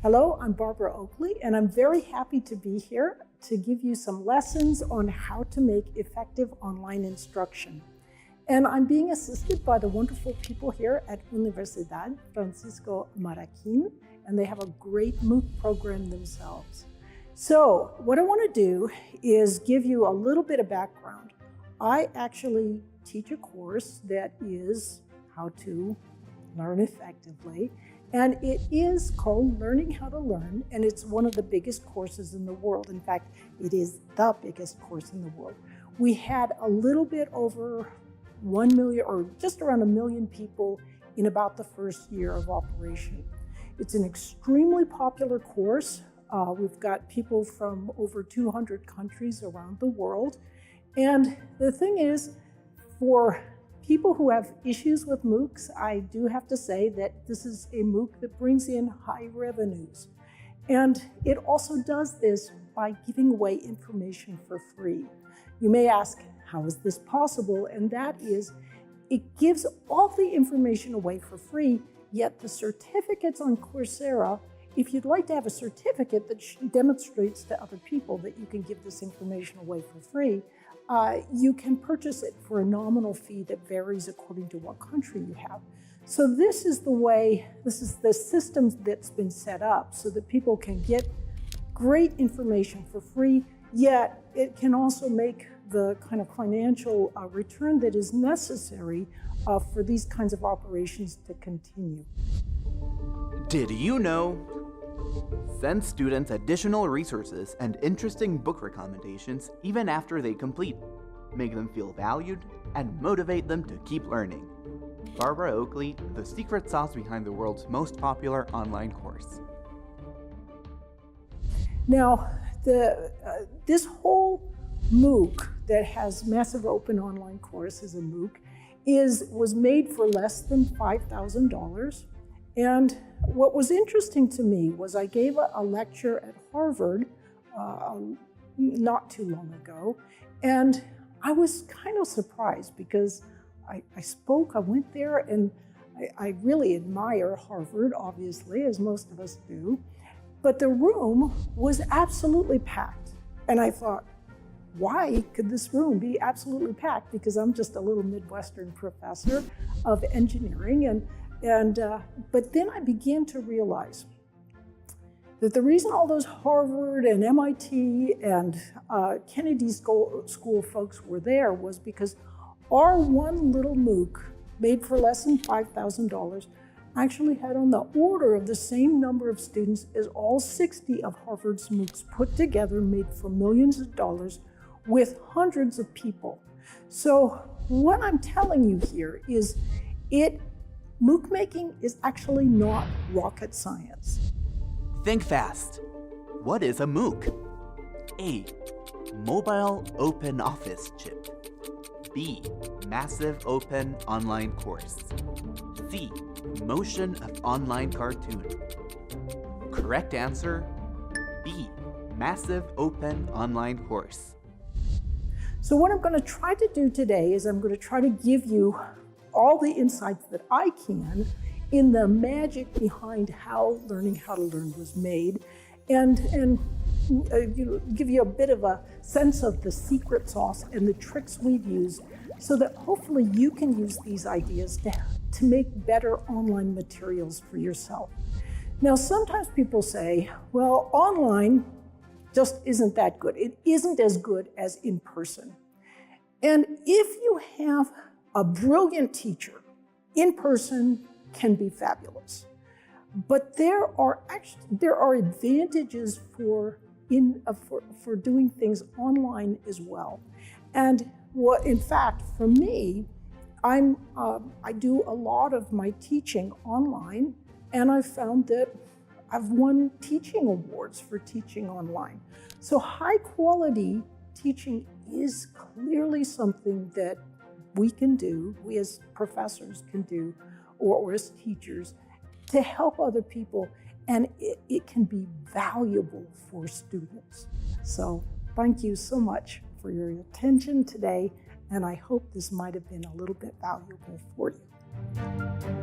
Hello, I'm Barbara Oakley, and I'm very happy to be here to give you some lessons on how to make effective online instruction. And I'm being assisted by the wonderful people here at Universidad Francisco Marroquín, and they have a great MOOC program themselves. So what I want to do is give you a little bit of background. I actually teach a course that is how to learn effectively. And it is called Learning How to Learn, and it's one of the biggest courses in the world. In fact, it is the biggest course in the world. We had a little bit over 1 million, or just around 1 million people in about the first year of operation. It's an extremely popular course. We've got people from over 200 countries around the world. And the thing is, for people who have issues with MOOCs, I do have to say that this is a MOOC that brings in high revenues. And it also does this by giving away information for free. You may ask, how is this possible? And that is, it gives all the information away for free, yet the certificates on Coursera, if you'd like to have a certificate that demonstrates to other people that you can give this information away for free, you can purchase it for a nominal fee that varies according to what country you have. So this is the way, this is the system that's been set up so that people can get great information for free, yet it can also make the kind of financial return that is necessary for these kinds of operations to continue. Did you know? Send students additional resources and interesting book recommendations even after they complete. Make them feel valued and motivate them to keep learning. Barbara Oakley, the secret sauce behind the world's most popular online course. Now, this whole MOOC that has massive open online course as a MOOC was made for less than $5,000. And what was interesting to me was I gave a lecture at Harvard not too long ago, and I was kind of surprised because I went there, and I really admire Harvard, obviously, as most of us do, but the room was absolutely packed. And I thought, why could this room be absolutely packed? Because I'm just a little Midwestern professor of engineering, but then I began to realize that the reason all those Harvard and MIT and Kennedy School folks were there was because our one little MOOC, made for less than $5,000, actually had on the order of the same number of students as all 60 of Harvard's MOOCs put together, made for millions of dollars, with hundreds of people. So what I'm telling you here is MOOC making is actually not rocket science. Think fast. What is a MOOC? A. Mobile Open Office Chip. B. Massive Open Online Course. C. Motion of Online Cartoon. Correct answer, B. Massive Open Online Course. So what I'm going to try to do today is I'm going to try to give you all the insights that I can in the magic behind how Learning How to Learn was made, and give you a bit of a sense of the secret sauce and the tricks we've used so that hopefully you can use these ideas to make better online materials for yourself. Now, sometimes people say, well, online just isn't that good. It isn't as good as in person. And if you have a brilliant teacher, in person can be fabulous. But there are advantages for doing things online as well. And in fact, for me, I do a lot of my teaching online, and I've found that I've won teaching awards for teaching online. So high quality teaching is clearly something that we can do, we as professors can do, or as teachers, to help other people, and it can be valuable for students. So thank you so much for your attention today, and I hope this might have been a little bit valuable for you.